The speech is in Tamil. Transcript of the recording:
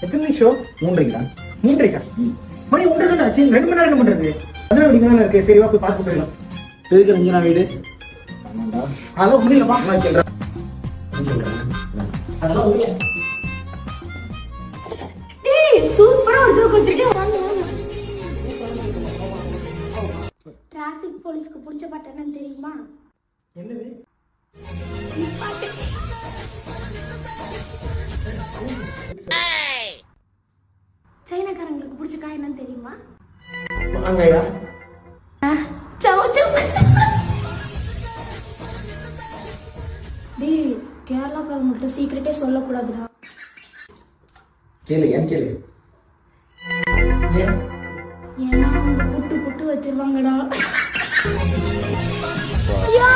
எத்தனை நிமிஷம்? 3:30. 3:30. மணி 1 தானே ஆச்சு. 2 மணி நேரம் என்ன பண்றது? அதனால அப்படிங்க இருக்கு. சரி வா போய் பார்த்து போயிடலாம். எதுக்கு ரஞ்சனா வீடு? அதெல்லாம் முடியலப்பா. நான் சொல்றேன். அதெல்லாம் முடியல. சூப்பரா ஒரு ஜோக் வச்சிருக்கேன். டிராஃபிக் போலீஸ்க்கு பிடிச்ச பாட்டு என்னன்னு தெரியுமா? என்னது? பாட்டு. சைனாக்காரங்களுக்கு பிடிச்ச காய் என்னன்னு தெரியுமா? மாங்காயா? சவு சவு. டேய் கேரளாக்காரங்கள்ட்ட சீக்கிரட்டே சொல்லக்கூடாதுடா. கேளு, ஏன் கேளு? ஏன்? ஏன்னா அவங்க புட்டு புட்டு வச்சிருவாங்கடா. Yo,